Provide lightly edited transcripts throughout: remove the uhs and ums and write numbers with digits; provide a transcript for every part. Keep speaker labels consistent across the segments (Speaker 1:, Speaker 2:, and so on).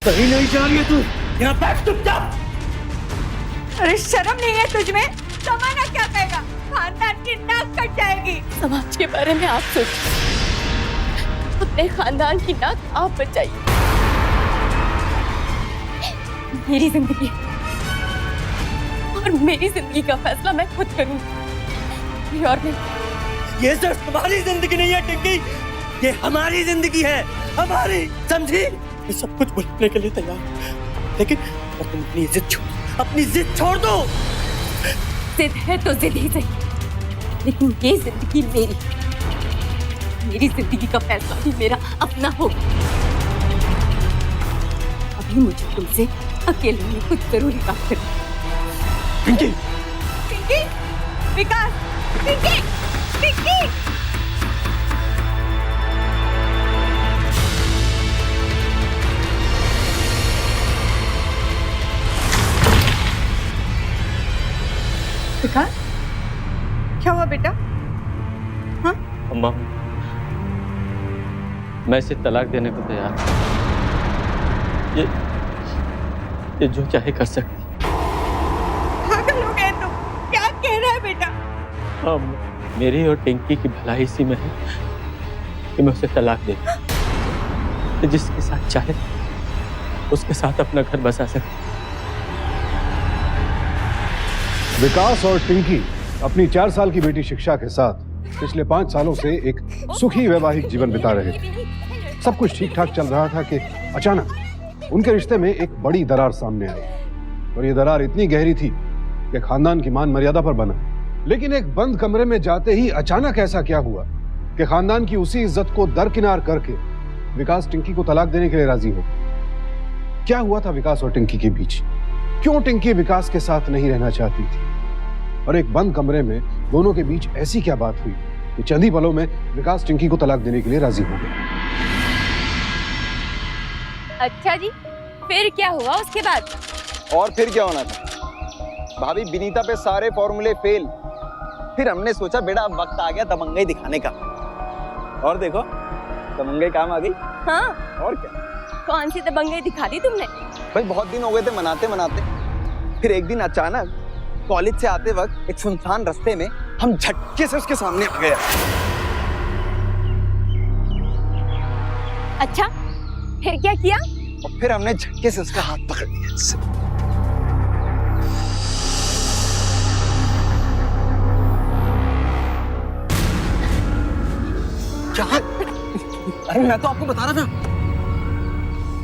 Speaker 1: कहीं नहीं जा रही है तू, यहाँ बैठ चुपचाप।
Speaker 2: अरे शर्म नहीं है तुझमें? जमाना क्या कहेगा? खानदान की नाक कट जाएगी।
Speaker 3: समाज के बारे में आप सोचिए, अपने खानदान की नाक आप बचाइए। मेरी जिंदगी और मेरी जिंदगी का फैसला मैं खुद करूंगी। और मैं
Speaker 1: ये सिर्फ तुम्हारी जिंदगी नहीं है टिंकी, ये हमारी जिंदगी है, हमारी, समझी? मैं सब कुछ भूलने के लिए तैयार हूं, लेकिन और तुम अपनी जिद छोड़ दो।
Speaker 3: जिद है तो जिद ही सही, लेकिन ये जिंदगी मेरी जिंदगी का फैसला भी मेरा अपना होगा। अभी मुझे तुमसे अकेले में कुछ जरूरी बात करनी।
Speaker 1: पिंकी,
Speaker 2: पिंकी, विकास, पिंकी, पिंकी। विकास, क्या हुआ बेटा? हाँ?
Speaker 4: अम्मा, मैं इसे तलाक देने को तैयार हूं। ये जो चाहे कर सकती।
Speaker 2: पागल हो गए तुम? क्या कह रहा है बेटा?
Speaker 4: हाँ, मेरी और टिंकी की भलाई इसी में है कि मैं उसे तलाक दे दूं। जिसके साथ चाहे उसके साथ अपना घर बसा सके।
Speaker 5: विकास और टिंकी अपनी 4 साल की बेटी शिक्षा के साथ पिछले 5 सालों से एक सुखी वैवाहिक जीवन बिता रहे थे। सब कुछ ठीक ठाक चल रहा था कि अचानक उनके रिश्ते में एक बड़ी दरार सामने आई, और ये दरार इतनी गहरी थी कि खानदान की मान मर्यादा पर बना। लेकिन एक बंद कमरे में जाते ही अचानक ऐसा क्या हुआ कि खानदान की उसी इज्जत को दरकिनार करके विकास टिंकी को तलाक देने के लिए राजी हो। क्या हुआ था विकास और टिंकी के बीच? क्यों टिंकी विकास के साथ नहीं रहना चाहती थी? और एक बंद कमरे में दोनों के बीच ऐसी क्या बात हुई कि चंद ही पलों में विकास टिंकी को तलाक देने के लिए राजी हो गया?
Speaker 3: अच्छा जी, फिर क्या हुआ उसके बाद?
Speaker 6: और फिर क्या होना था? भाभी विनीता पे सारे फॉर्मूले फेल। फिर हमने सोचा बेटा अब वक्त आ गया दबंगई दिखाने का, और देखो दबंगई काम आ गई।
Speaker 3: हाँ,
Speaker 6: और क्या?
Speaker 3: कौन सी दबंगई दिखा दी तुमने?
Speaker 6: भाई बहुत दिन हो गए थे मनाते मनाते, फिर एक दिन अचानक कॉलेज से आते वक्त एक सुनसान रास्ते में हम झटके से उसके सामने आ गए।
Speaker 3: अच्छा, फिर क्या किया?
Speaker 6: और फिर हमने झटके से उसका हाथ पकड़ लिया। क्या? अरे मैं तो आपको बता रहा था,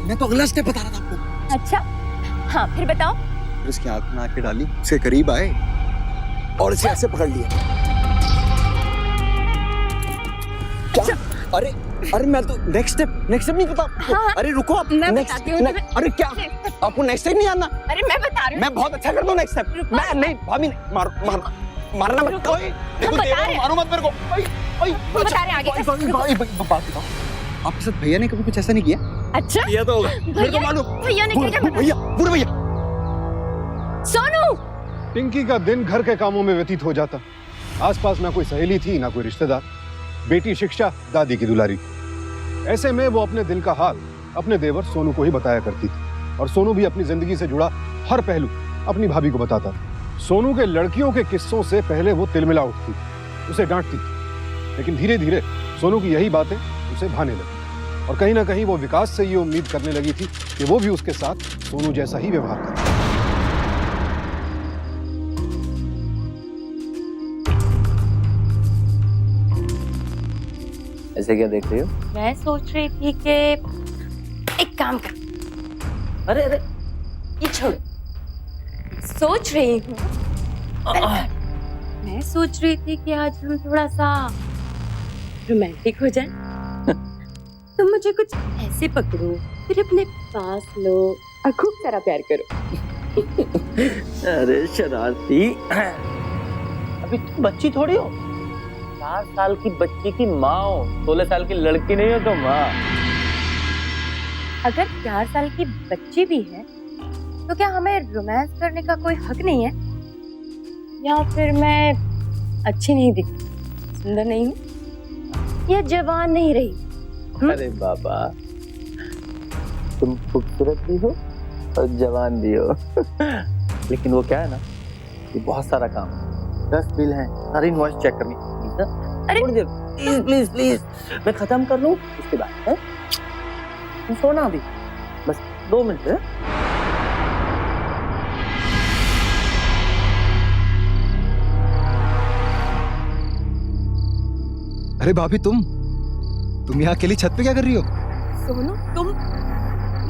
Speaker 6: मैं तो अगला स्टेप बता रहा था आपको।
Speaker 3: अच्छा, हाँ फिर बताओ।
Speaker 6: फिर उसकी आंख में आके डाली, उसके करीब आए और इसे ऐसे पकड़ लिया। क्या? अरे अरे मैं तो नेक्स्ट स्टेप नहीं पता आपको।
Speaker 3: हाँ,
Speaker 6: अरे रुको आप,
Speaker 3: मैं बताती हूँ।
Speaker 6: अरे क्या आपको नेक्स्ट स्टेप नहीं आना?
Speaker 3: अरे मैं बता रही हूँ।
Speaker 6: मैं बहुत अच्छा कर दूं नेक्स्ट स्टेप। मैं नहीं भाभी, मारना मत। ओए देखो मारो मत मेरे को।
Speaker 3: बता रहे आगे।
Speaker 6: बात बताओ, आपके साथ भैया ने कभी कुछ ऐसा नहीं किया?
Speaker 3: अच्छा,
Speaker 6: किया तो होगा, मेरे को मालूम।
Speaker 3: भैया ने क्या?
Speaker 6: भैया, बुरे भैया।
Speaker 3: सोनू!
Speaker 5: टिंकी का दिन घर के कामों में व्यतीत हो जाता। आसपास ना कोई सहेली थी, ना कोई रिश्तेदार। बेटी शिक्षा दादी की दुलारी। ऐसे में वो अपने दिल का हाल अपने देवर सोनू को ही बताया करती थी, और सोनू भी अपनी जिंदगी से जुड़ा हर पहलू अपनी भाभी को बताता था। सोनू के लड़कियों के किस्सों से पहले वो तिलमिला उठती, उसे डांटती थी, लेकिन धीरे धीरे सोनू की यही बातें उसे भाने लगी, और कहीं ना कहीं वो विकास से ये उम्मीद करने लगी थी कि वो भी उसके साथ सोनू जैसा ही व्यवहार करे।
Speaker 4: ऐसे क्या देख रही हो?
Speaker 3: मैं सोच रही थी कि एक काम कर।
Speaker 4: अरे अरे,
Speaker 3: ये छोड़। सोच रही हूँ, मैं सोच रही थी कि आज हम थोड़ा सा रोमांटिक हो जाए। तुम मुझे कुछ ऐसे पकड़ो, फिर अपने पास लो और खूब सारा प्यार करो।
Speaker 4: अरे शरारती, अभी तुम बच्ची थोड़ी हो। 4 साल की बच्ची की माँ हो, 16 साल की लड़की नहीं हो तो माँ।
Speaker 3: अगर 4 साल की बच्ची भी है तो क्या हमें रोमांस करने का कोई हक नहीं है? या फिर मैं अच्छी नहीं दिखती, सुंदर नहीं हूँ, या जवान नहीं रही?
Speaker 4: अरे बाबा, तुम खूबसूरत भी हो और जवान भी हो। लेकिन वो क्या है ना, ये बहुत सारा काम है, 10 बिल हैं, सारी इनवॉइस चेक करनी।
Speaker 3: अरे
Speaker 4: प्लीज प्लीज प्लीज, मैं खत्म कर लूं उसके बाद है। तुम सोना अभी, बस 2 मिनट है।
Speaker 7: अरे भाभी तुम यहाँ अकेली छत पे क्या कर रही हो?
Speaker 3: सोनू, तुम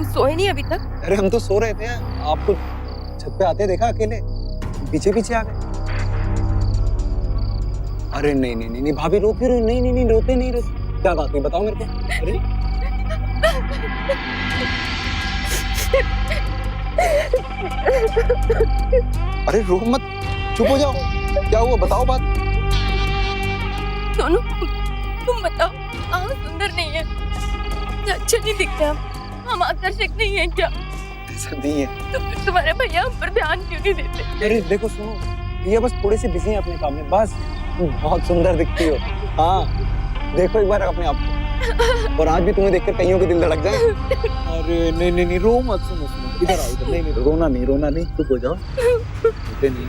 Speaker 3: सोए नहीं अभी तक?
Speaker 6: अरे हम तो सो रहे थे, आपको छत पे आते देखा अकेले, पीछे पीछे आ गए। अरे नहीं नहीं नहीं नहीं भाभी रो क्यों रही हो? नहीं नहीं नहीं रोते नहीं रोते, क्या बात है बताओ मेरे को। अरे अरे रो मत, चुप हो जाओ, क्या हुआ बताओ बात।
Speaker 3: सोनू, तुम बताओ, हम सुंदर नहीं है, अच्छे नहीं दिखते हम आकर्षक नहीं है क्या?
Speaker 6: ऐसा नहीं है।
Speaker 3: तो फिर तुम्हारे भैया हम पर ध्यान क्यों नहीं देते?
Speaker 6: अरे देखो सुनो, ये बस थोड़े से बिजी हैं अपने काम में, बस तुम बहुत सुंदर दिखती हो। हाँ देखो एक बार अपने आप को, और आज भी तुम्हें देखकर कईयों के दिल धड़क जाए। अरे नहीं नहीं नहीं रो मत, सुनो सुनो इधर आओ इधर। नहीं नहीं रोना नहीं, चुप हो जाओ, रोते नहीं।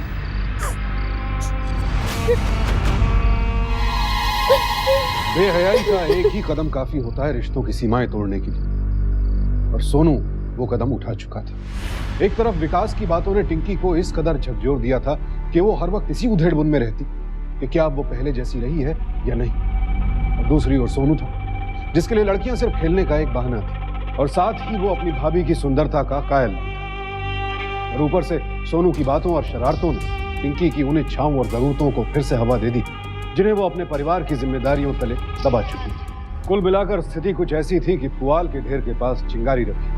Speaker 5: बेहयाई का एक ही कदम काफी होता है रिश्तों की सीमाएं तोड़ने के लिए, और सोनू वो कदम उठा चुका था। एक तरफ विकास की बातों ने टिंकी को इस कदर झकझोर दिया था कि वो हर वक्त इसी उधेड़-बुन में रहती कि क्या अब वो पहले जैसी रही है या नहीं। और दूसरी ओर सोनू था, जिसके लिए लड़कियां सिर्फ खेलने का एक बहाना थी, और साथ ही वो अपनी भाभी की सुंदरता का कायल था। और ऊपर से सोनू की बातों और शरारतों ने टिंकी की उन इच्छाओं और जरूरतों को फिर से हवा दे दी, जिन्हें वो अपने परिवार की जिम्मेदारियों तले दबा चुकी थी। कुल मिलाकर स्थिति कुछ ऐसी थी कि पुआल के ढेर के पास चिंगारी रखी,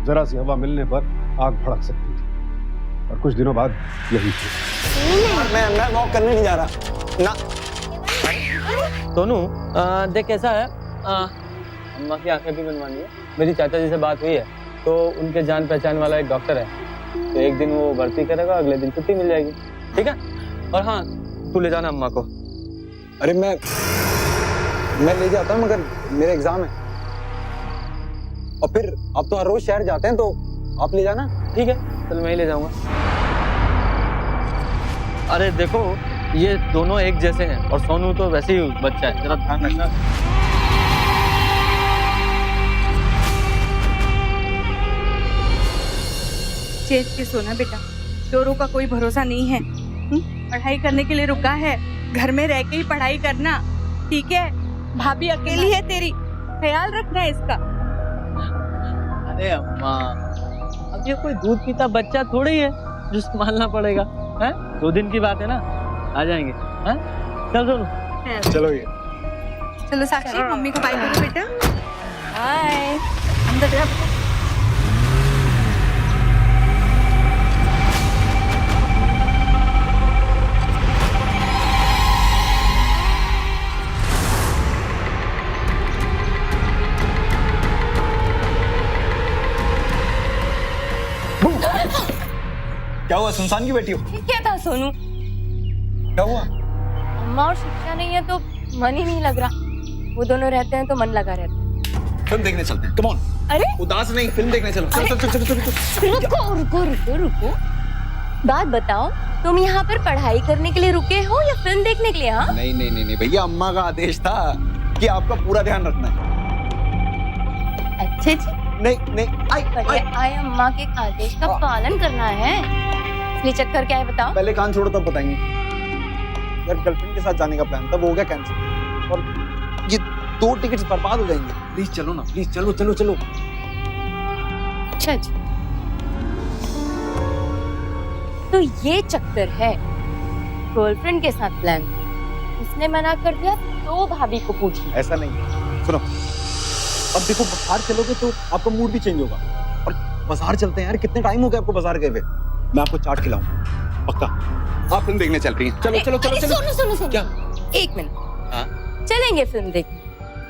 Speaker 5: जरा सी हवा मिलने पर आग भड़क सकती थी। और कुछ दिनों बाद यही थी।
Speaker 6: मैं वॉक करने नहीं जा रहा ना।
Speaker 4: सोनू, देख कैसा है, अम्मा की आंखें भी बनवानी है। मेरी चाचा जी से बात हुई है, तो उनके जान पहचान वाला एक डॉक्टर है, तो एक दिन वो भर्ती करेगा, अगले दिन छुट्टी मिल जाएगी, ठीक है? और हाँ, तू ले जाना अम्मा को।
Speaker 6: अरे मैं ले जाता हूँ, मगर मेरे एग्जाम है, और फिर आप तो हर रोज शहर जाते हैं, तो आप ले जाना।
Speaker 4: ठीक है, चल मैं ही ले जाऊंगा। अरे देखो, ये दोनों एक जैसे हैं, और सोनू तो वैसे ही बच्चा है, जरा ध्यान रखना।
Speaker 2: चेत के सोना बेटा, चोरों का कोई भरोसा नहीं है। पढ़ाई करने के लिए रुका है, घर में रह के ही पढ़ाई करना, ठीक है? भाभी अकेली है तेरी, ख्याल रखना इसका।
Speaker 4: अरे अम्मा, अब ये कोई दूध पीता बच्चा थोड़ी है जो संभालना पड़ेगा, हैं? 2 दिन की बात है ना, आ जाएंगे, हैं? चल सोनू।
Speaker 6: चलो ये
Speaker 2: चलो साक्षी, मम्मी को बाय करो बेटा।
Speaker 3: हाय।
Speaker 2: अंदर जा।
Speaker 6: क्या हुआ, सुनसान की बैठी हो?
Speaker 3: क्या था सोनू?
Speaker 6: क्या हुआ?
Speaker 3: अम्मा और शिक्षा नहीं है तो मन ही नहीं लग रहा, वो दोनों रहते हैं तो मन लगा रहता है।
Speaker 6: फिल्म देखने चलते हैं, कम ऑन।
Speaker 3: अरे
Speaker 6: उदास नहीं, फिल्म देखने चलो। चलो चलो चलो चलो चलो।
Speaker 3: रुको रुको रुको रुको, बात बताओ, तुम यहाँ पर पढ़ाई करने के लिए रुके हो या फिल्म देखने के लिए? हाँ,
Speaker 6: नहीं नहीं नहीं नहीं भैया, अम्मा का आदेश था कि आपका पूरा ध्यान रखना है।
Speaker 3: अच्छे जी,
Speaker 6: नहीं नहीं
Speaker 3: आई अम्मा के आदेश का पालन करना है, इसलिए चक्कर क्या है बताओ?
Speaker 6: पहले कान छोड़ो तब बताएंगे। यार गर्लफ्रेंड के साथ जाने का प्लान था, वो हो गया कैंसिल, और ये 2 टिकट्स बर्बाद हो जाएंगे। प्लीज चलो ना, प्लीज चलो चलो चलो।
Speaker 3: अच्छा जी, तो ये चक्कर है, गर्लफ्रेंड के साथ प्लान, उसने मना कर दिया तो भाभी को पूछ लिया।
Speaker 6: ऐसा नहीं, सुनो, अब देखो बाहर चलोगे तो आपका मूड भी चेंज होगा, और बाजार चलते हैं यार, कितने टाइम हो गया आपको बाजार गए हुए। मैं आपको चाट खिलाऊं पक्का। आप फिल्म देखने चल रही हैं? चलो चलो चलो चलो।
Speaker 3: सुनो सुनो सुनो,
Speaker 6: क्या?
Speaker 3: एक मिनट।
Speaker 6: हाँ?
Speaker 3: चलेंगे फिल्म देखने,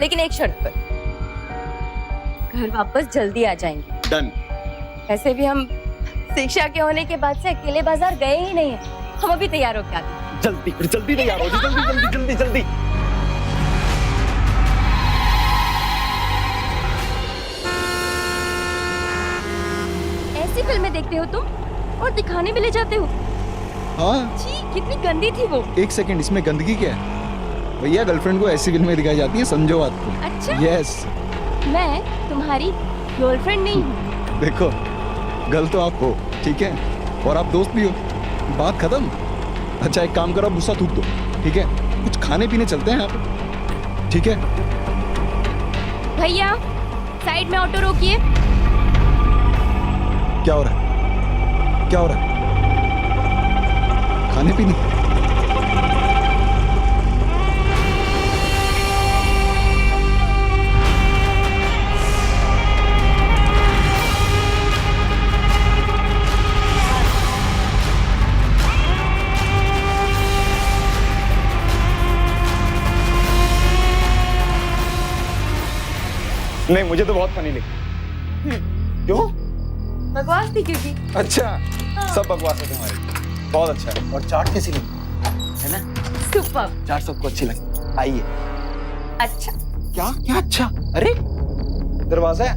Speaker 3: लेकिन एक शर्त पर, घर वापस जल्दी आ जाएंगे।
Speaker 6: डन।
Speaker 3: ऐसे भी हम शिक्षा के होने के बाद से अकेले बाजार गए ही नहीं है, हम अभी तैयार होके आते हैं।
Speaker 6: जल्दी फिर जल्दी तैयार हो, जल्दी जल्दी जल्दी जल्दी।
Speaker 3: फिल्में देखते हो तुम और दिखाने भी ले जाते हो?
Speaker 7: हाँ,
Speaker 3: छी, कितनी गंदी थी वो।
Speaker 7: एक सेकंड, इसमें गंदगी क्या है? भैया गर्लफ्रेंड को ऐसी फिल्में दिखाई जाती है, समझो बात को।
Speaker 3: अच्छा,
Speaker 7: यस,
Speaker 3: मैं तुम्हारी गर्लफ्रेंड नहीं हूँ।
Speaker 7: देखो गर्ल तो आप हो, ठीक है, और आप दोस्त भी हो, बात खत्म। अच्छा एक काम करो, आप गुस्सा थूक दो, ठीक है, कुछ खाने पीने चलते हैं यहाँ पे, ठीक है?
Speaker 3: भैया साइड में ऑटो रोकिए।
Speaker 7: क्या हो रहा है? क्या हो रहा है? खाने पीने?
Speaker 6: नहीं, मुझे तो बहुत फनी लगी। क्यों?
Speaker 3: बकवास थी क्योंकि।
Speaker 6: अच्छा, सब बकवास है तुम्हारी। बहुत अच्छा है। और चाट कैसी लगी? है ना?
Speaker 3: सुपर।
Speaker 6: चाट सबको अच्छी लगी। आइए।
Speaker 3: अच्छा,
Speaker 6: क्या क्या अच्छा? अरे दरवाजा है।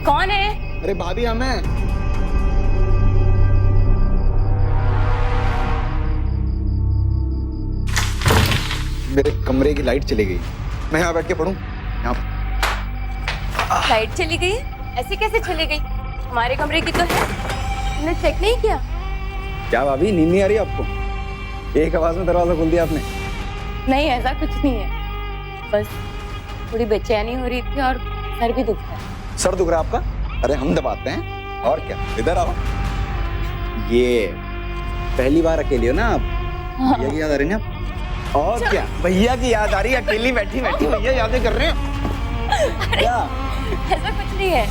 Speaker 3: कौन है?
Speaker 6: अरे भाभी, हम हैं। मेरे कमरे की लाइट चली गई, मैं यहाँ बैठ के पढूं? यहाँ
Speaker 3: लाइट चली गई? ऐसे कैसे चली गई? हमारे कमरे की तो है, तुमने चेक नहीं किया?
Speaker 6: क्या भाभी, नींद नहीं आ रही आपको? एक आवाज में दरवाजा खोल दिया आपने।
Speaker 3: नहीं, ऐसा कुछ नहीं है, बस थोड़ी बेचैनी हो रही थी और सर भी दुख रहा है।
Speaker 6: सर दुख रहा है आपका? अरे हम दबाते हैं। और क्या, इधर आओ। ये पहली बार अकेली हो ना आप?
Speaker 3: हाँ।
Speaker 6: भैया की याद आ रही है ना? और क्या, भैया की याद आ रही है? अकेली बैठी बैठी भैया यादें कर रहे हैं क्या?
Speaker 3: ऐसा कुछ नहीं है।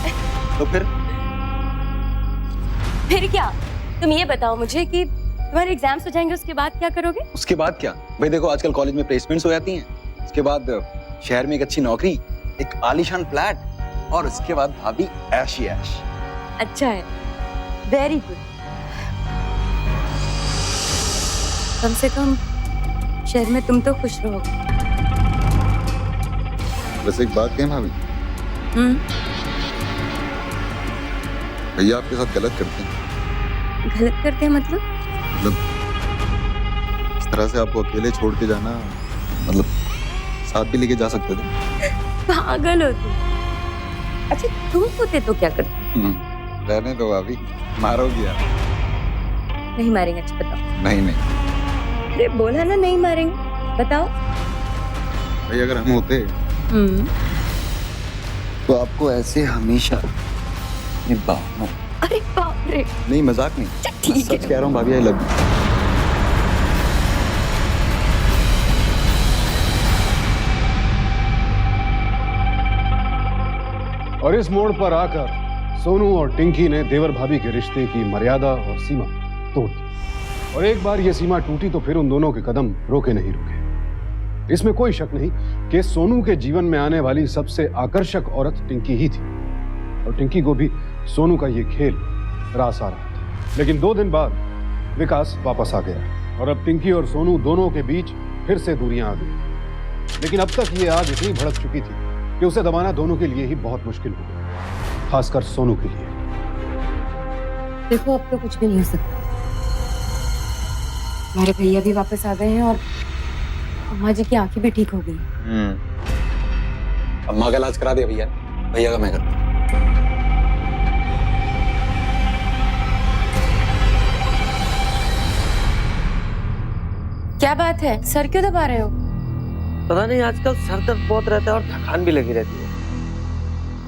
Speaker 6: तो
Speaker 3: फिर क्या? तुम ये बताओ मुझे कि तुम्हारे एग्जाम्स हो जाएंगे, उसके बाद क्या करोगे?
Speaker 6: उसके बाद क्या भाई, देखो आजकल कॉलेज में प्लेसमेंट्स हो जाती हैं, उसके बाद शहर में एक अच्छी नौकरी, एक आलीशान फ्लैट, और उसके बाद भाभी ऐश ही ऐश।
Speaker 3: अच्छा है, वेरी गुड। कम से कम शहर में तुम तो खुश रहोगे।
Speaker 8: वैसे एक बात कहें भाभी, भैया आपके साथ गलत करते हैं।
Speaker 3: गलत करते हैं मतलब?
Speaker 8: मतलब इस तरह से आपको अकेले छोड़ के जाना, मतलब साथ भी लेके जा सकते थे।
Speaker 3: पागल हो तुम। अच्छा तुम होते तो क्या करते?
Speaker 8: रहने दो भाभी, मारोगी आप?
Speaker 3: नहीं मारेंगे। अच्छा बताओ।
Speaker 8: नहीं नहीं
Speaker 3: अरे बोला ना नहीं मारेंगे, बताओ।
Speaker 8: भाई अगर हम होते तो आपको ऐसे हमेशा निभाना।
Speaker 3: अरे बाप रे।
Speaker 8: नहीं मजाक नहीं,
Speaker 3: अच्छा, ठीक है।
Speaker 8: सच कह रहा हूँ भाभी, आई लव यू।
Speaker 5: और इस मोड़ पर आकर सोनू और टिंकी ने देवर भाभी के रिश्ते की मर्यादा और सीमा तोड़ दी। और एक बार यह सीमा टूटी तो फिर उन दोनों के कदम रोके नहीं रुके। इसमें कोई शक नहीं कि सोनू के जीवन में आने वाली सबसे आकर्षक औरत टिंकी ही थी, और टिंकी को भी सोनू का यह खेल रास आ रहा था। लेकिन 2 दिन बाद विकास वापस आ गया और अब टिंकी और सोनू दोनों के बीच फिर से दूरियां आ गई। लेकिन अब तक ये आग इतनी भड़क चुकी थी कि उसे दबाना दोनों के लिए ही बहुत मुश्किल हो गया, खासकर सोनू के लिए।
Speaker 3: देखो अब तो कुछ भी नहीं हो सकता। हमारे भैया भी वापस आ गए हैं और अम्मा जी की आंखें भी ठीक हो गई।
Speaker 6: अम्मा का इलाज करा दिया भैया, भैया का मैं करता।
Speaker 3: क्या बात है, सर क्यों दबा रहे हो?
Speaker 1: पता नहीं, आजकल सर दर्द बहुत रहता है और थकान भी लगी रहती है।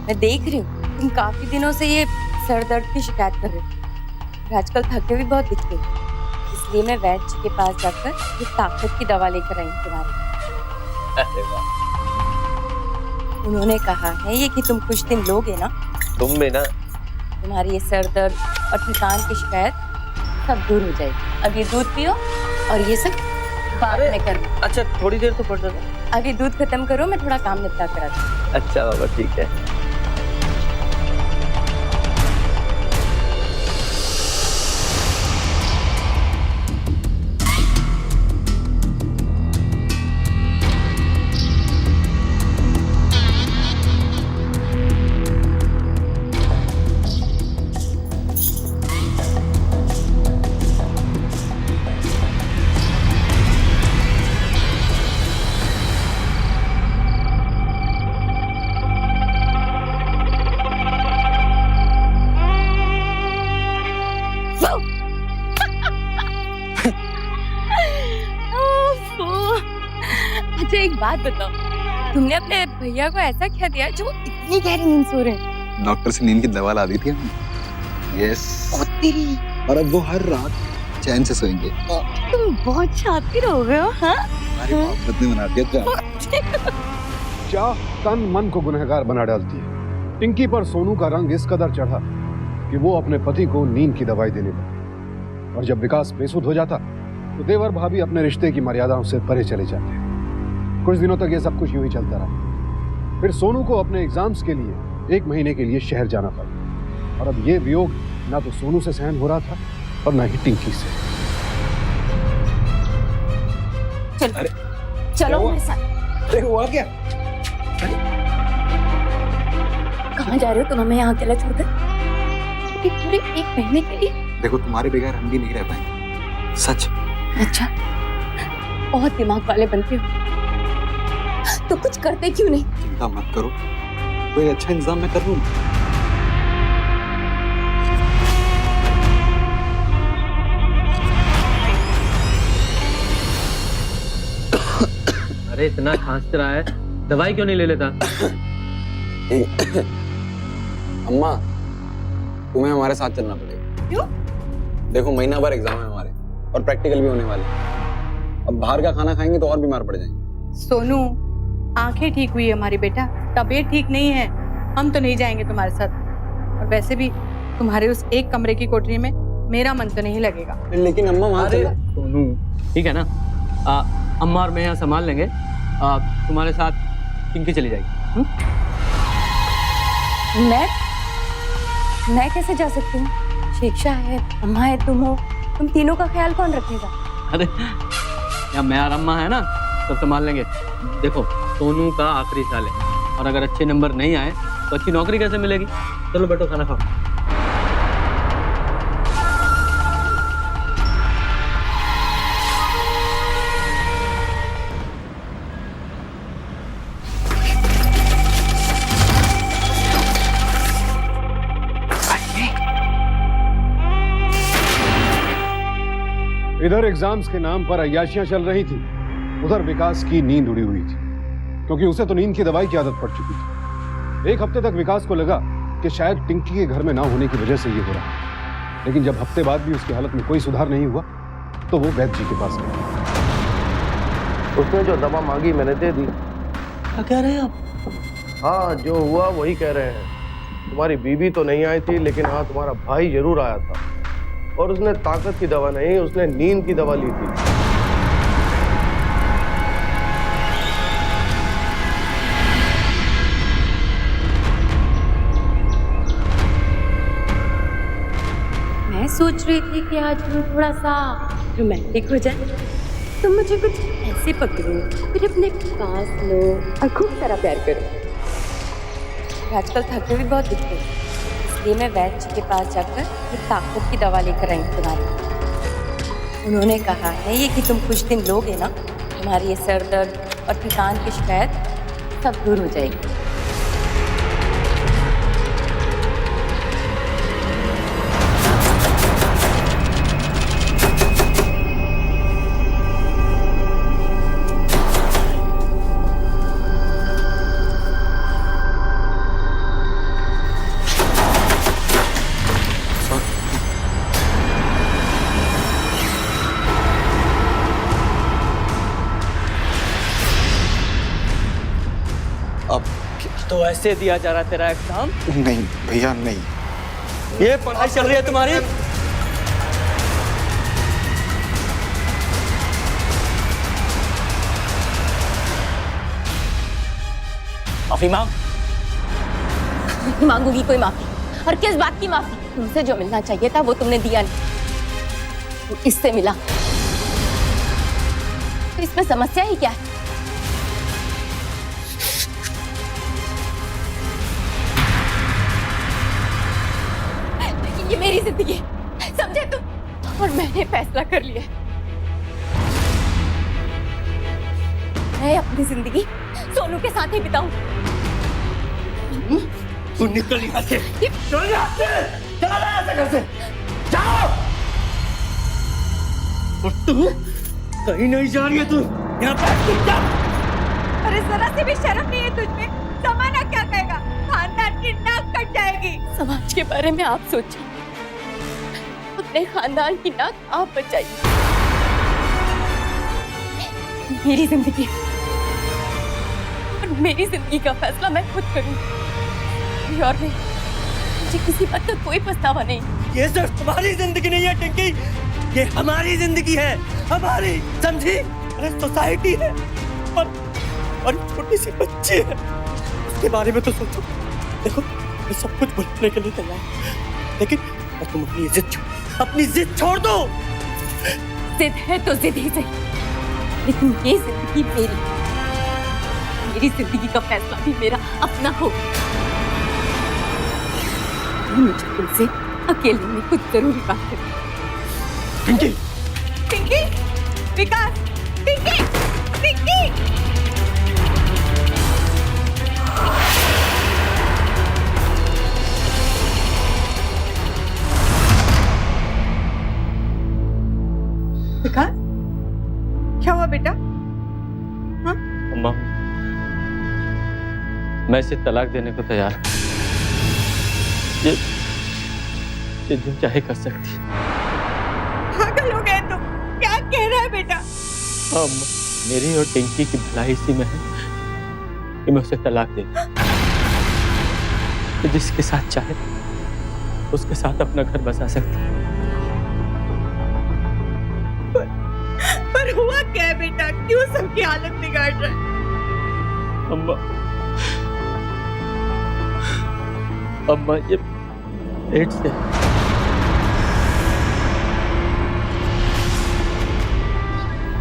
Speaker 3: मैं देख रही हूँ तुम काफी दिनों से ये सर दर्द की शिकायत कर रहे हो और आजकल थके भी बहुत दिखते हो, इसलिए मैं वैद्य जी के पास जाकर ये ताकत की दवा लेकर आई हूँ तुम्हारे लिए।
Speaker 1: अरे वाह।
Speaker 3: उन्होंने कहा है ये कि तुम कुछ दिन लोगे ना,
Speaker 1: तुम भी ना।
Speaker 3: तुम्हारी ये सर दर्द और थकान की शिकायत सब दूर हो जाएगी। अब ये दूध पियो और ये सब बाद में करना।
Speaker 1: अच्छा थोड़ी देर तो पड़ जाना।
Speaker 3: अभी दूध खत्म करो, मैं थोड़ा काम निपटा कर आती हूँ।
Speaker 1: अच्छा बाबा ठीक है।
Speaker 3: बात बताओ, तुमने अपने भैया को ऐसा क्या दिया जो इतनी गहरी नींद सो रहे हैं?
Speaker 8: डॉक्टर से नींद की दवा ला दी थी हमने। यस।
Speaker 3: तेरी,
Speaker 8: और अब वो हर रात चैन से सोएंगे।
Speaker 3: तुम बहुत शातिर हो गए हो, हाँ?
Speaker 8: हमारी मोहब्बत ने बना दिया जान।
Speaker 5: चाह तन मन को गुनहगार बना डालती है। टिंकी पर सोनू का रंग इस कदर चढ़ा कि वो अपने पति को नींद की दवाई देने लगी। और जब विकास बेसुध हो जाता तो देवर भाभी अपने रिश्ते की मर्यादाओं से परे चले जाते। कुछ दिनों तक ये सब कुछ यूं ही चलता रहा। फिर सोनू को अपने एग्जाम्स के लिए 1 महीने के लिए शहर जाना पड़ा। और अब ये वियोग ना तो सोनू से सहन हो रहा था और ना ही टिंकी से।
Speaker 3: चलो मेरे साथ।
Speaker 6: अरे हुआ क्या?
Speaker 3: कहाँ जा रहे हो तुम हमें यहाँ अकेला छोड़कर? पूरे 1 महीने के लिए?
Speaker 8: देखो तुम्हारे बगैर हम भी नहीं रह पाएंगे, सच।
Speaker 3: अच्छा, बहुत दिमाग वाले बनते हो, तो कुछ करते क्यों नहीं?
Speaker 8: चिंता मत करो, कोई अच्छा इंतजाम मैं कर लूंगा।
Speaker 4: अरे इतना खांस रहा है, दवाई क्यों नहीं ले लेता?
Speaker 6: अम्मा, तुम्हें हमारे साथ चलना पड़ेगा।
Speaker 2: क्यों?
Speaker 6: देखो महीना भर एग्जाम है हमारे और प्रैक्टिकल भी होने वाले हैं। अब बाहर का खाना खाएंगे तो और बीमार पड़ जाएंगे।
Speaker 2: सोनू, आंखें ठीक हुई है हमारी बेटा, तबीयत ठीक नहीं है, हम तो नहीं जाएंगे तुम्हारे साथ। और वैसे भी तुम्हारे उस एक कमरे की कोठरी में मेरा मन तो नहीं लगेगा।
Speaker 6: लेकिन अम्मा वहाँ
Speaker 4: अरे
Speaker 6: चलना।
Speaker 4: सोनू, ठीक है ना, अम्मा और मैं यहाँ संभाल लेंगे। तुम्हारे साथ टिंकी चली जाएगी।
Speaker 3: मैं कैसे जा सकती हूँ? शिक्षा है, अम्मा है, तुम हो, तुम तीनों का ख्याल कौन रखेगा?
Speaker 4: अरे यहाँ मैं और अम्मा है ना, सब संभाल लेंगे। देखो सोनू का आखिरी साल है और अगर अच्छे नंबर नहीं आए तो अच्छी नौकरी कैसे मिलेगी? चलो बैठो खाना खाओ।
Speaker 5: इधर एग्जाम्स के नाम पर अय्याशियां चल रही थी, उधर विकास की नींद उड़ी हुई थी, क्योंकि उसे तो नींद की दवाई की आदत पड़ चुकी थी। 1 हफ्ते तक विकास को लगा कि शायद टिंकी के घर में ना होने की वजह से ये हो रहा है। लेकिन जब हफ्ते बाद भी उसकी हालत में कोई सुधार नहीं हुआ तो वो वैद्य जी के पास गया।
Speaker 9: उसने जो दवा मांगी मैंने दे दी।
Speaker 1: क्या कह रहे हैं आप?
Speaker 9: हाँ, जो हुआ वही कह रहे हैं। तुम्हारी बीवी तो नहीं आई थी, लेकिन हाँ तुम्हारा भाई जरूर आया था और उसने ताकत की दवा नहीं, उसने नींद की दवा ली थी।
Speaker 3: मैं सोच रही थी कि आज हम थोड़ा सा रोमांटिक हो जाए। तुम मुझे कुछ ऐसे पकड़ो, फिर अपने पास लो और खूब सारा प्यार करो। आजकल थके भी बहुत दिखते हो, इसलिए मैं वैद्य जी के पास जाकर एक ताकत की दवा लेकर आई तुम्हारी। उन्होंने कहा है ये कि तुम कुछ दिन लोगे ना, तुम्हारी ये सर दर्द और थकान की शिकायत सब दूर हो जाएगी।
Speaker 1: तो ऐसे दिया जा रहा तेरा एग्जाम?
Speaker 8: नहीं भैया नहीं।
Speaker 1: ये पढ़ाई चल रही है तुम्हारी? माफी मांग।
Speaker 3: नहीं मांगूंगी कोई माफी। और किस बात की माफी? तुमसे जो मिलना चाहिए था वो तुमने दिया नहीं, तो इससे मिला। तो इसमें समस्या ही क्या है? ये मेरी जिंदगी है, समझे तुम? और मैंने फैसला कर लिया, मैं अपनी जिंदगी सोनू के साथ ही बिताऊं।
Speaker 1: तू निकल यहाँ से, चल यहाँ से, चला जा यहाँ से, घर से, जाओ। और तू कहीं नहीं जा रही है, तू यहाँ पे चुपचाप
Speaker 2: अरे जरा सी भी शर्म नहीं है तुझमें? जमाना क्या कहेगा? खानदान की नाक कट जाएगी।
Speaker 3: समाज के बारे में आप सोचिए, अपने खानदान की नाक आप बचाइए। मेरी जिंदगी और मेरी जिंदगी का फैसला मैं खुद करूंगी और नहीं, मुझे किसी बात का कोई पछतावा नहीं।
Speaker 1: ये सिर्फ तुम्हारी जिंदगी नहीं है टिंकी, ये हमारी जिंदगी है, हमारी, समझी? अरे सोसाइटी है और छोटी सी बच्ची है, उसके बारे में तो सोचो। देखो मैं सब कुछ भूलने के लिए तैयार हूं, लेकिन तुम अपनी जिद छोड़ दो।
Speaker 3: जिद है तो जिद ही सही, लेकिन ये जिंदगी मेरी जिंदगी का फैसला भी मेरा अपना हो। मुझे तुमसे अकेले में कुछ जरूरी बात करनी है।
Speaker 1: टिंकी,
Speaker 2: पिंकी, विकास, पिंकी, पिंकी। विकास, क्या हुआ बेटा? हाँ?
Speaker 4: अम्मा, मैं इसे तलाक देने को तैयार हूं। ये जो चाहे कर सकती है।
Speaker 2: पागल हो गए तुम? क्या कह रहा है बेटा?
Speaker 4: हाँ अम्मा, मेरी और टिंकी की भलाई इसी में है कि मैं उसे तलाक दे दूं। कि जिसके साथ चाहे उसके साथ अपना घर बसा सकती है।
Speaker 2: पर हुआ क्या है बेटा? क्यों सबकी हालत बिगाड़ रहा है?
Speaker 4: अम्मा ये पेट से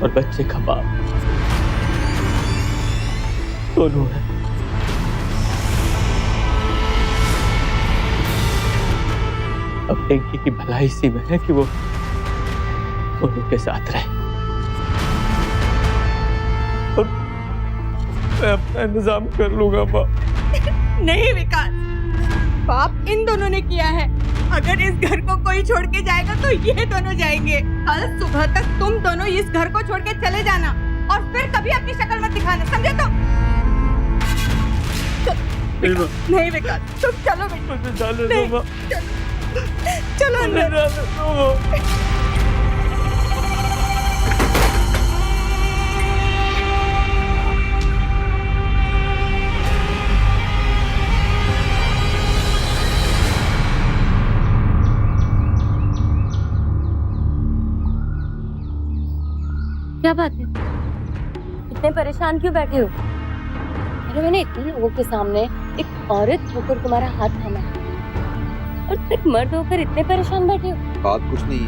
Speaker 4: और बच्चे का बाप दोनों है। अब टिंकी की भलाई इसी में है कि वो दोनों के साथ रहे। मैं अपना इंतजाम कर लूंगा माँ।
Speaker 2: नहीं विकास, पाप इन दोनों ने किया है। अगर इस घर को कोई छोड़ के जाएगा तो ये दोनों जाएंगे। कल सुबह तक तुम दोनों इस घर को छोड़ के चले जाना और फिर कभी अपनी शक्ल मत दिखाना, समझे? तो नहीं विकास, तुम चलो बेटा। नहीं, चलो अंदर।
Speaker 3: क्या बात है, इतने परेशान क्यों बैठे हो? अरे मैंने इतने लोगों के सामने एक औरत होकर तुम्हारा हाथ थामा और एक मर्द होकर इतने परेशान बैठे हो।
Speaker 8: बात कुछ नहीं है,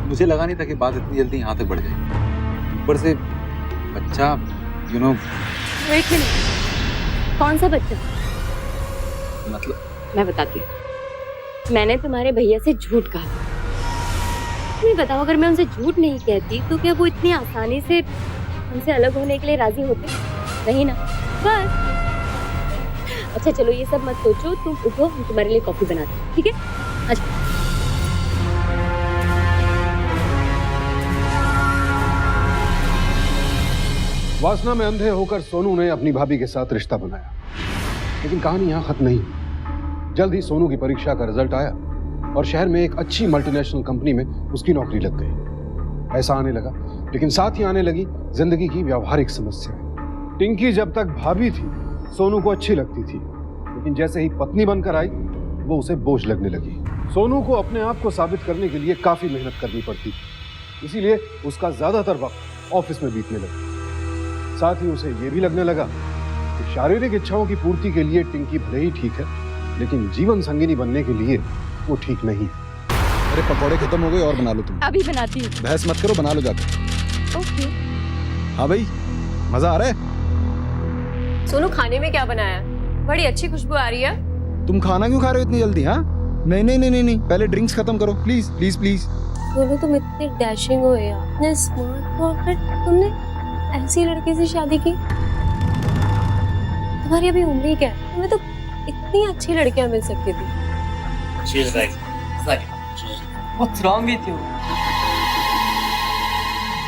Speaker 8: मुझे लगा नहीं था कि बात इतनी जल्दी यहाँ तक बढ़ जाएगी। ऊपर से बच्चा, यू नो।
Speaker 3: एक मिनट, कौन सा बच्चा?
Speaker 8: मतलब
Speaker 3: मैं बताती हूँ। मैंने तुम्हारे भैया से झूठ कहा। तुम्हें बताओ, अगर मैं उनसे झूठ नहीं कहती तो क्या वो इतनी आसानी से हमसे अलग होने के लिए राजी होते? नहीं ना? बस। अच्छा चलो ये सब मत सोचो, तुम उठो, हम तुम्हारे लिए कॉफी बनाते हैं, ठीक है? अच्छा।
Speaker 5: वासना में अंधे होकर सोनू ने अपनी भाभी के साथ रिश्ता बनाया, लेकिन कहानी यहाँ खत्म नहीं हुई। जल्द ही सोनू की परीक्षा का रिजल्ट आया और शहर में एक अच्छी मल्टीनेशनल कंपनी में उसकी नौकरी लग गई। पैसा आने लगा, लेकिन साथ ही आने लगी जिंदगी की व्यावहारिक समस्याएं। टिंकी जब तक भाभी थी सोनू को अच्छी लगती थी, लेकिन जैसे ही पत्नी बनकर आई वो उसे बोझ लगने लगी। सोनू को अपने आप को साबित करने के लिए काफी मेहनत करनी पड़ती थी, इसीलिए उसका ज्यादातर वक्त ऑफिस में बीतने लगा। साथ ही उसे ये भी लगने लगा कि शारीरिक इच्छाओं की पूर्ति के लिए टिंकी भले ही ठीक है, लेकिन जीवन संगिनी बनने के लिए वो ठीक नहीं।
Speaker 7: अरे पकौड़े खत्म हो गए और बना लो तुम।
Speaker 3: अभी बनाती हूँ।
Speaker 7: बहस मत करो, बना लो जाकर।
Speaker 3: ओके।
Speaker 7: हाँ भाई, मजा आ रहा है?
Speaker 10: सोनू खाने में क्या बनाया? बड़ी अच्छी खुशबू आ रही है।
Speaker 7: तुम खाना क्यों खा रहे हो इतनी जल्दी? हाँ नहीं नहीं नहीं नहीं नहीं, पहले ड्रिंक्स खत्म करो प्लीज प्लीज प्लीज।
Speaker 10: सोनू तुम इतने डैशिंग हो यार, इतने स्मार्ट हो, फिर तुमने ऐसी लड़की से शादी की? तुम्हारी अभी उम्र ही क्या है? तुम्हें तो इतनी अच्छी लड़कियां मिल सकती थी।
Speaker 6: What's wrong with you?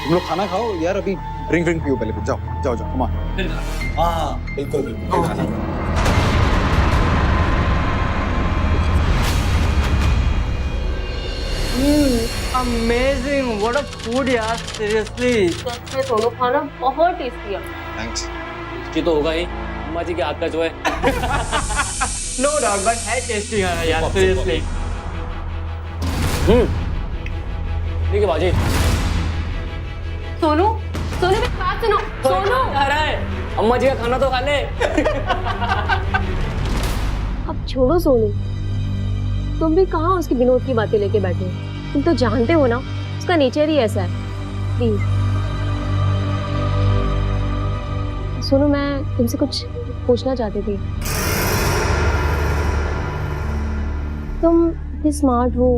Speaker 6: तुम लोग खाना खाओ यार, अभी ड्रिंक पियो पहले, जाओ जाओ जाओ, कमा। हाँ बिल्कुल बिल्कुल।
Speaker 1: अमेजिंग, व्हाट अ फूड यार, सीरियसली।
Speaker 10: सच में सोनू खाना बहुत टेस्टी है।
Speaker 6: थैंक्स।
Speaker 4: जी तो होगा ही, अम्मा जी के हाथ का जो है।
Speaker 1: नो डाउट, बट है टेस्टी यार, सीरियसली।
Speaker 4: ठीक है बाजी।
Speaker 10: सोनू, सोनू मेरी बात सुनो। सोनू
Speaker 4: आ रहा है, अम्मा जी का खाना तो खा ले।
Speaker 10: अब छोड़ो सोनू, तुम भी कहाँ उसकी विनोद की बातें लेके बैठे हो? तुम तो जानते हो ना उसका नेचर ही ऐसा है। प्लीज सोनू, मैं तुमसे कुछ पूछना चाहती थी। तुम इतने स्मार्ट हो,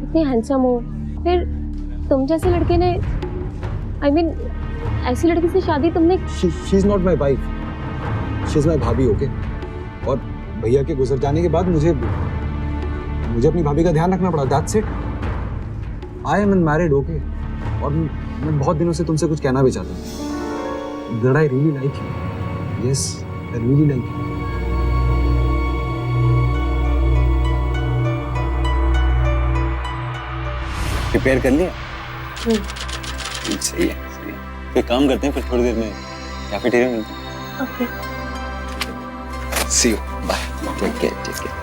Speaker 10: इतने हैंडसम हो, फिर तुम जैसे लड़के ने, I mean, ऐसी लड़की से शादी तुमने।
Speaker 6: She is not my wife, she is my भाभी, ओके? और भैया के गुजर जाने के बाद मुझे अपनी भाभी का ध्यान रखना पड़ा, that's it. I am unmarried, okay? और मैं बहुत दिनों से तुमसे कुछ कहना भी चाहता हूँ। That I really like you. Yes, I really like you. Prepare कर लिया? सही है, सही है। फिर काम करते हैं, फिर थोड़ी देर में कैफेटेरिया मिलते हैं।
Speaker 10: Okay.
Speaker 6: See you. Bye. Take care. Take care.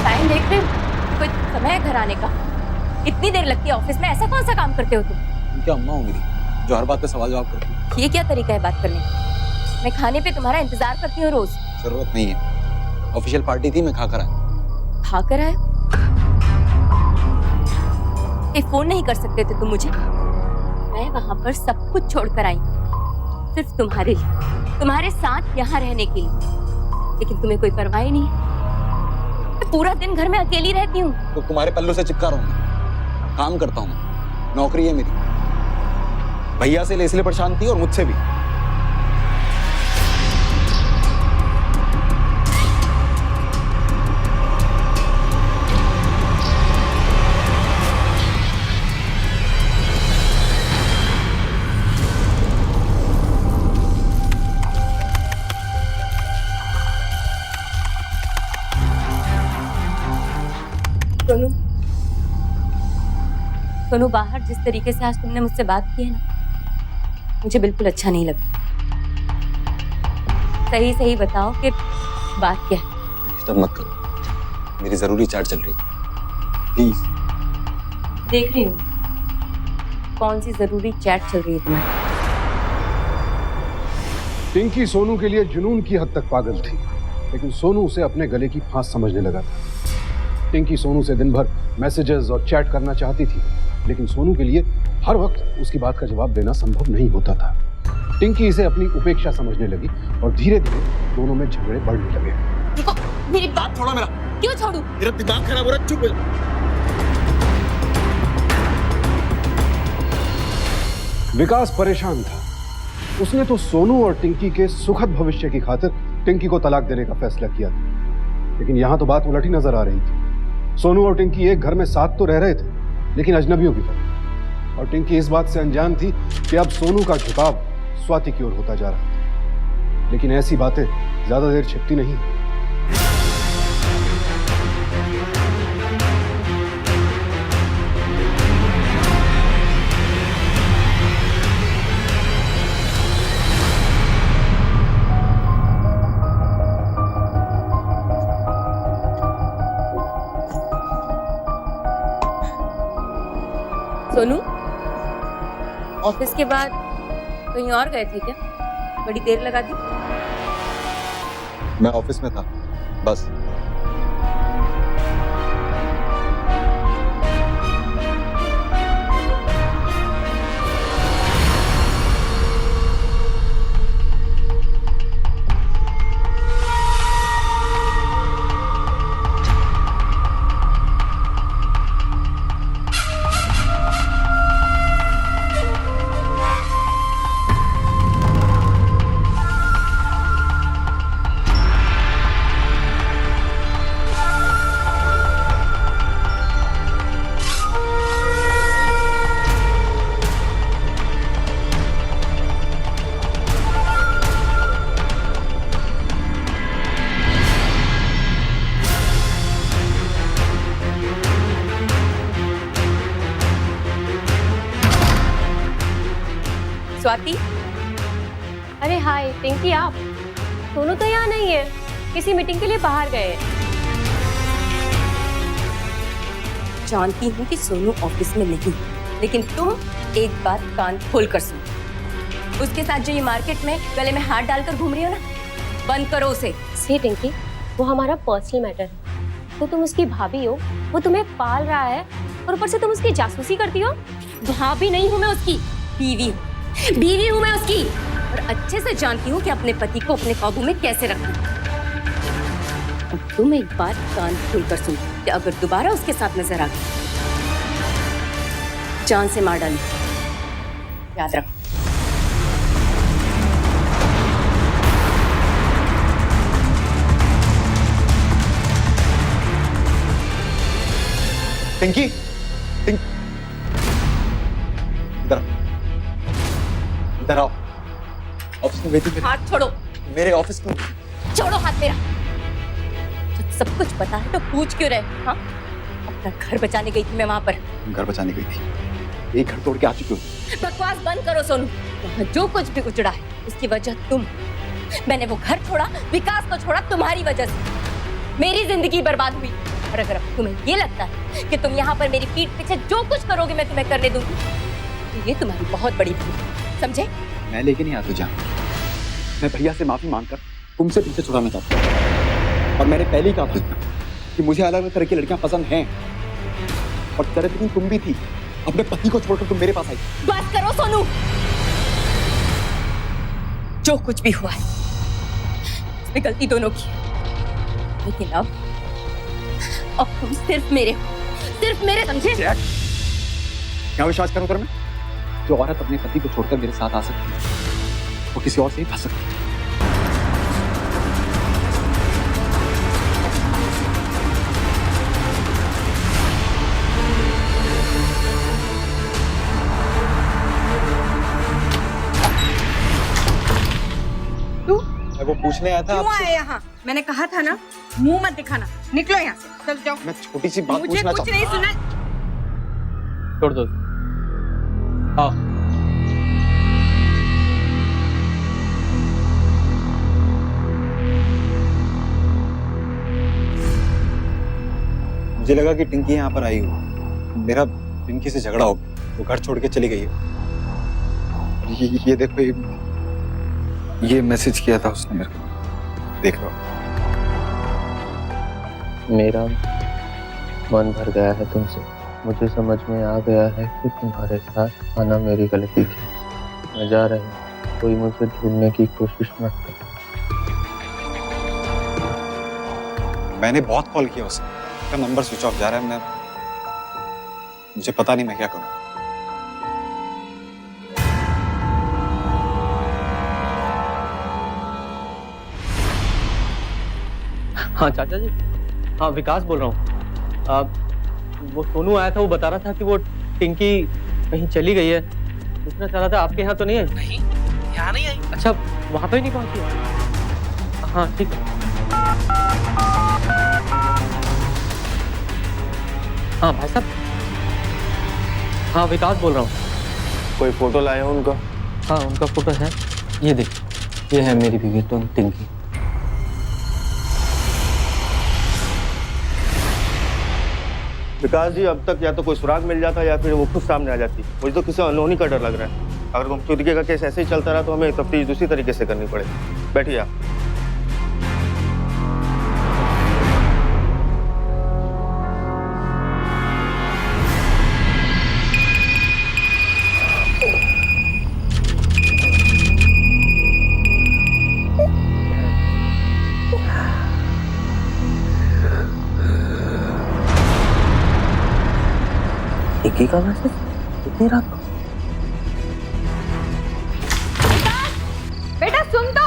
Speaker 3: Time देख रहे हो? कोई समय है घर आने का? इतनी देर लगती है ऑफिस में, ऐसा कौन सा काम करते हो तुम?
Speaker 6: क्या अम्मा हो मेरी, जो हर बात पे सवाल जवाब करती है?
Speaker 3: ये क्या तरीका है बात करने का? मैं खाने पे तुम्हारा इंतजार करती हूँ रोज।
Speaker 6: जरूरत नहीं है, ऑफिशियल पार्टी थी, मैं खाकर आया।
Speaker 3: खाकर आए? एक फोन नहीं कर सकते थे तुम मुझे? मैं वहां पर सब कुछ छोड़कर आई, सिर्फ तुम्हारे लिए, तुम्हारे साथ यहाँ रहने के लिए। लेकिन तुम्हें कोई परवाह ही नहीं। मैं पूरा दिन घर में अकेली रहती हूँ।
Speaker 6: तो तुम्हारे पल्लू से चिपका रहा हूँ, काम करता हूँ, नौकरी है मेरी। भैया से इसलिए परेशान थी और मुझसे भी।
Speaker 3: सोनू, सोनू, बाहर जिस तरीके से आज तुमने मुझसे बात की है ना, मुझे बिल्कुल अच्छा नहीं लगा। सही सही बताओ कि बात क्या है?
Speaker 6: डिस्टर्ब मत करो, मेरी जरूरी चैट चल रही है, प्लीज।
Speaker 3: देख रही हूँ कौन सी जरूरी चैट चल रही है तुम्हारी।
Speaker 5: टिंकी सोनू के लिए जुनून की हद तक पागल थी, लेकिन सोनू उसे अपने गले की फांस समझने लगा था। टिंकी सोनू से दिन भर मैसेजेस और चैट करना चाहती थी, लेकिन सोनू के लिए हर वक्त उसकी बात का जवाब देना संभव नहीं होता था। टिंकी इसे अपनी उपेक्षा समझने लगी और धीरे धीरे दोनों में झगड़े बढ़ने लगे।
Speaker 3: रुको, मेरी बात
Speaker 6: छोड़ो मेरा।
Speaker 3: क्यों छोड़ू?
Speaker 6: मेरा दिमाग खराब हो रहा है, चुप हो जा।
Speaker 5: विकास परेशान था। उसने तो सोनू और टिंकी के सुखद भविष्य की खातिर टिंकी को तलाक देने का फैसला किया था, लेकिन यहां तो बात उलटी नजर आ रही थी। सोनू और टिंकी एक घर में साथ तो रह रहे थे, लेकिन अजनबियों की तरह। और टिंकी इस बात से अनजान थी कि अब सोनू का झुकाव स्वाति की ओर होता जा रहा था। लेकिन ऐसी बातें ज्यादा देर छिपती नहीं।
Speaker 3: सोनू, ऑफिस के बाद कहीं और गए थे क्या? बड़ी देर लगा दी।
Speaker 8: मैं ऑफिस में था, बस।
Speaker 3: स्वाति।
Speaker 10: अरे हाय पिंकी, आप? सोनू तो यहाँ नहीं है, किसी मीटिंग के लिए बाहर गए हैं।
Speaker 3: जानती हूँ कि सोनू ऑफिस में नहीं, लेकिन तुम एक बात कान खोल कर सुनो। उसके साथ जो ये मार्केट में गले में हाथ डालकर घूम रही हो ना, बंद करो उसे।
Speaker 10: सी टिंकी, वो हमारा पर्सनल मैटर है। तो तुम उसकी भाभी हो, वो तुम्हें पाल रहा है और ऊपर से तुम उसकी जासूसी करती हो।
Speaker 3: भाभी नहीं हूँ मैं उसकी, बीवी हूँ। बीवी हूँ मैं उसकी, और अच्छे से जानती हूँ कि अपने पति को अपने काबू में कैसे रखना। और तुम एक बात कान खोलकर सुनो कि अगर दोबारा उसके साथ नजर आ गई, जान से मार डाली, याद रखो।
Speaker 6: टिंकी, इधर आओ। ऑफिस में गई थी?
Speaker 3: हाथ छोड़ो।
Speaker 6: मेरे ऑफिस में।
Speaker 3: छोड़ो हाथ मेरा। जब सब कुछ पता है तो पूछ क्यों रहे? हाँ, अपना घर बचाने गई थी मैं वहां पर।
Speaker 6: घर बचाने गई थी, एक घर तोड़ के आ चुकी हूँ।
Speaker 3: बकवास बंद करो सोनू। वहाँ जो कुछ भी उजड़ा है उसकी वजह तुम। मैंने वो घर छोड़ा, विकास को छोड़ा तुम्हारी वजह से। मेरी जिंदगी बर्बाद हुई। और अगर अब तुम्हें ये लगता है कि तुम यहाँ पर मेरी पीठ पीछे जो कुछ करोगे मैं तुम्हें करने दूंगी, तो ये तुम्हारी बहुत बड़ी भूल है, समझे?
Speaker 6: मैं लेके नहीं आ तुझे। मैं भैया से माफी मांगकर तुमसे पीछे छुड़ाना चाहता हूँ। और मैंने पहले ही कहा था कि मुझे अलग अलग तरह की लड़कियां पसंद हैं। और तरह की तुम भी थी। अपने पति को छोड़कर तुम मेरे पास आई।
Speaker 3: बात करो सोनू। जो कुछ भी हुआ है उसमें गलती दोनों की है। लेकिन अब तुम सिर्फ मेरे हो, सिर्फ मेरे, समझे?
Speaker 6: क्या विश्वास करूं कर मैं? जो औरत अपने पति को छोड़कर मेरे साथ आ सकती है वो किसी और से ही फंस सकती है।
Speaker 2: तू
Speaker 6: मैं वो पूछने आया था
Speaker 2: क्यों
Speaker 6: आपसे।
Speaker 2: आया यहाँ? मैंने कहा था ना, मुंह मत दिखाना। निकलो यहाँ से, चल जाओ।
Speaker 6: मैं छोटी सी बात
Speaker 2: मुझे
Speaker 6: पूछना
Speaker 2: कुछ
Speaker 6: चाहता
Speaker 2: नहीं सुना।
Speaker 4: छोड़ दो। आओ।
Speaker 6: मुझे लगा कि टिंकी यहाँ पर आई हो। मेरा टिंकी से झगड़ा हो गया, वो घर छोड़ के चली गई है। ये देखो, ये मैसेज किया था उसने मेरे को, देख लो।
Speaker 4: मेरा मन भर गया है तुमसे। मुझे समझ में आ गया है कि तुम्हारे साथ आना मेरी गलती थी। मैं जा रही हूँ, कोई मुझे ढूंढने की कोशिश मत कर।
Speaker 6: मैंने बहुत कॉल किया उसे, उसका नंबर स्विच ऑफ जा रहा है। मुझे पता नहीं मैं क्या करूं।
Speaker 4: हाँ चाचा जी, हाँ विकास बोल रहा हूँ। वो सोनू आया था, वो बता रहा था कि वो टिंकी कहीं चली गई है। पूछना चाह रहा था आपके यहाँ तो नहीं है?
Speaker 1: नहीं, यहाँ नहीं आई।
Speaker 4: अच्छा, वहाँ पे ही नहीं पहुँची? हाँ ठीक है। हाँ भाई साहब, हाँ विकास बोल रहा हूँ।
Speaker 9: कोई फोटो लाए हो उनका?
Speaker 4: हाँ उनका फोटो है, ये देख, ये है मेरी बीवी टिंकी।
Speaker 9: विकास जी, अब तक या तो कोई सुराग मिल जाता या फिर वो खुद सामने आ जाती। मुझे तो किसी अनहोनी का डर लग रहा है। अगर गुमशुदगी का केस ऐसे ही चलता रहा तो हमें तफ्तीश दूसरी तरीके से करनी पड़ेगी। बैठिए आप।
Speaker 4: टिंकी का मैसेज इतनी रात को?
Speaker 2: बेटा सुन तो।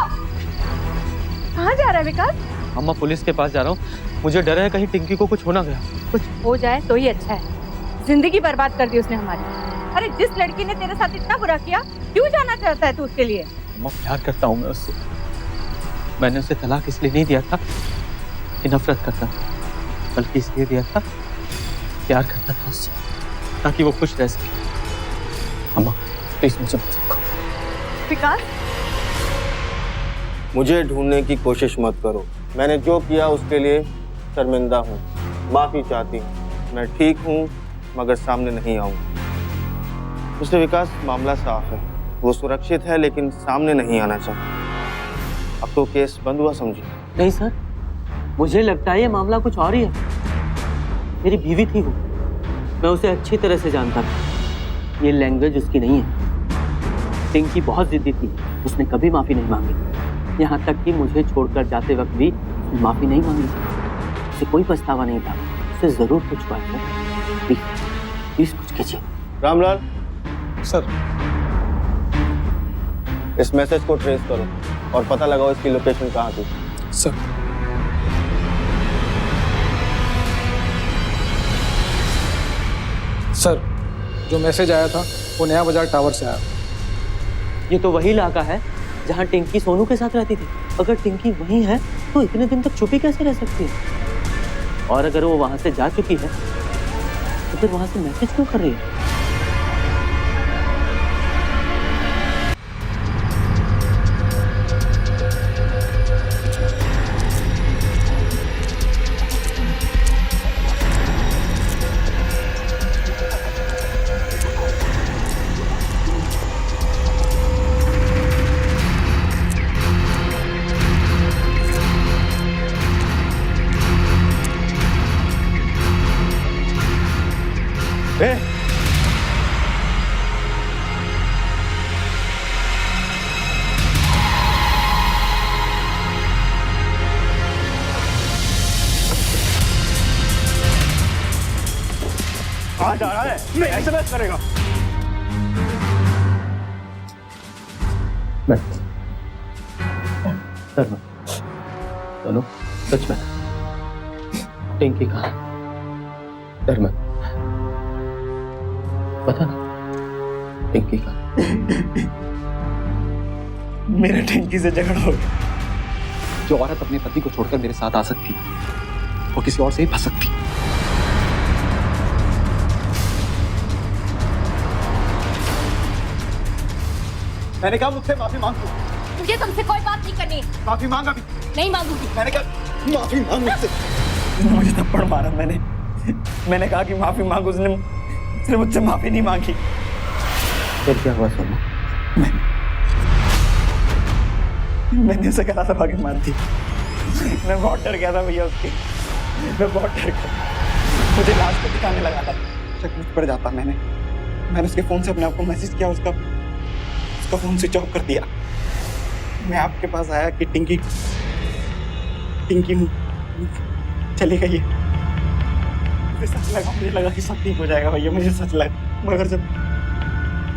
Speaker 2: कहाँ जा रहा है विकास?
Speaker 4: अम्मा पुलिस के पास जा रहा हूँ। मुझे डर है कहीं टिंकी को कुछ हो ना गया।
Speaker 2: कुछ हो जाए तो ही अच्छा है। जिंदगी बर्बाद कर दी उसने हमारी। अरे जिस लड़की ने तेरे साथ इतना बुरा किया, क्यों जाना चाहता है तू उसके लिए?
Speaker 4: अम्मा प्यार करता हूँ मैं उससे। मैंने उसे तलाक इसलिए नहीं दिया था कि नफरत करता था, बल्कि इसलिए दिया था प्यार करता था उससे, ताकि वो खुश रह सके। अम्मा प्लीज मुझे मत रोको।
Speaker 2: विकास,
Speaker 9: मुझे ढूंढने की कोशिश मत करो। मैंने जो किया उसके लिए शर्मिंदा हूँ, माफी चाहती हूँ। मैं ठीक हूँ मगर सामने नहीं आऊँगा। मिस्टर विकास, मामला साफ है, वो सुरक्षित है लेकिन सामने नहीं आना चाहता। अब तो केस बंद हुआ समझिए।
Speaker 1: नहीं सर, मुझे लगता है ये मामला कुछ और ही है। मेरी बीवी थी वो, मैं उसे अच्छी तरह से जानता था। ये लैंग्वेज उसकी नहीं है। टिंकी बहुत जिद्दी थी, उसने कभी माफी नहीं मांगी। यहाँ तक कि मुझे छोड़कर जाते वक्त भी उसने माफी नहीं मांगी। उसे कोई पछतावा नहीं था। उसे जरूर कुछ हुआ है। प्लीज कुछ कीजिए।
Speaker 9: रामलाल,
Speaker 6: सर,
Speaker 9: इस मैसेज को ट्रेस करो और पता लगाओ इसकी लोकेशन कहाँ थी।
Speaker 6: सर। सर, जो मैसेज आया था वो नया बाजार टावर से आया।
Speaker 1: ये तो वही इलाका है जहाँ टिंकी सोनू के साथ रहती थी। अगर टिंकी वहीं है तो इतने दिन तक छुपी कैसे रह सकती है? और अगर वो वहां से जा चुकी है तो फिर वहां से मैसेज क्यों कर रही है?
Speaker 9: कहाँ जा रहा है? मैं एसएमएस करेगा।
Speaker 1: चलो सच में टिंकी कहाँ? डर मत, पता ना टिंकी कहाँ?
Speaker 6: मेरा टिंकी से झगड़ा हो गया। जो औरत अपने पति को छोड़कर मेरे साथ आ सकती वो किसी और से ही फंस सकती। मैंने कहा मुझसे माफी मांग लो।
Speaker 3: मुझे तुमसे कोई बात नहीं करनी।
Speaker 6: माफी मांगा भी
Speaker 3: नहीं मांगूंगी।
Speaker 6: मैंने कहा माफी मांग मुझसे। उसने मुझे थप्पड़ मारा। मैंने कहा कि माफी मांग। उसने मुझसे माफी नहीं मांगी।
Speaker 1: फिर क्या हुआ सोनू?
Speaker 6: मैंने उसे गला दबा के मार दी। मैं बहुत डर गया था भैया उसकी। मैं बहुत डर गया। मुझे लाश को दिखाने लगा था। शक मुझ पर जाता। मैंने उसके फोन से अपने आप को मैसेज किया। उसका फोन स्विच ऑफ कर दिया। मैं आपके पास आया कि टिंकी चली गई है। मुझे लगा कि सब ठीक हो जाएगा भैया। मुझे सच लगा। मगर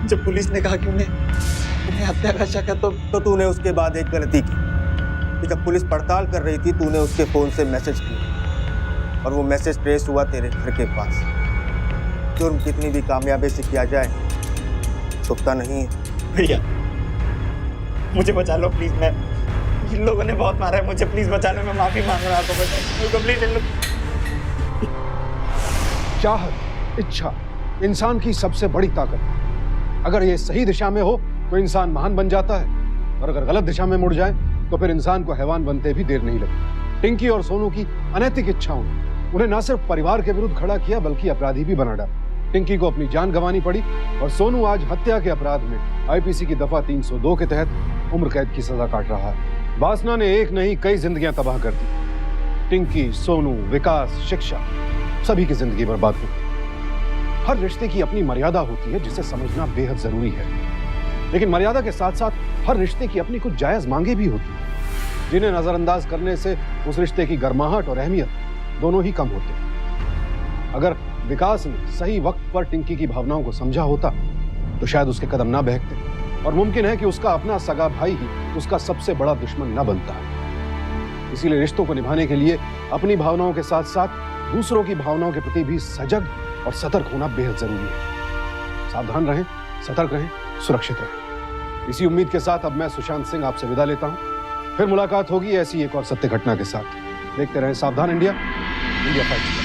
Speaker 6: जब पुलिस ने कहा कि उन्हें हत्या का शक है
Speaker 9: तो तूने उसके बाद एक गलती की कि जब पुलिस पड़ताल कर रही थी तूने उसके फोन से मैसेज किया और वो मैसेज ट्रेस हुआ तेरे घर के पास। जुर्म कितनी भी कामयाबी से किया जाए छुपता नहीं है।
Speaker 6: भैया मुझे बचा लो प्लीज। मैं इन लोगों ने बहुत मारा है मुझे। प्लीज बचा लो। मैं माफी मांग रहा था। प्लीज इन लोग।
Speaker 5: चाहत, इच्छा इंसान की सबसे बड़ी ताकत है। अगर ये सही दिशा में हो तो इंसान महान बन जाता है और अगर गलत दिशा में मुड़ जाए तो फिर इंसान को हैवान बनते भी देर नहीं लगती। टिंकी और सोनू की अनैतिक इच्छाओं ने उन्हें न सिर्फ परिवार के विरुद्ध खड़ा किया बल्कि अपराधी भी बना डाला। टिंकी को अपनी जान गंवानी पड़ी और सोनू आज हत्या के अपराध में आईपीसी की दफा 302 के तहत उम्र कैद की सजा काट रहा है। वासना ने एक नहीं कई जिंदगियां तबाह कर दी। टिंकी, सोनू, विकास, शिक्षा, सभी की जिंदगी बर्बाद हो गई। हर रिश्ते की अपनी मर्यादा होती है जिसे समझना बेहद जरूरी है। लेकिन मर्यादा के साथ साथ हर रिश्ते की अपनी कुछ जायज मांगे भी होती हैं जिन्हें नजरअंदाज करने से उस रिश्ते की गर्माहट और अहमियत दोनों ही कम होते हैं। अगर विकास ने सही वक्त पर टिंकी की भावनाओं को समझा होता तो शायद उसके कदम ना बहकते और मुमकिन है कि उसका अपना सगा भाई ही उसका सबसे बड़ा दुश्मन ना बनता है। इसीलिए रिश्तों को निभाने के लिए अपनी भावनाओं के साथ साथ दूसरों की भावनाओं के प्रति भी सजग और सतर्क होना बेहद जरूरी है। सावधान रहें, सतर्क रहें, सुरक्षित रहें। इसी उम्मीद के साथ अब मैं सुशांत सिंह आपसे विदा लेता हूं। फिर मुलाकात होगी ऐसी एक और सत्य घटना के साथ। देखते रहें सावधान इंडिया, इंडिया फाइट।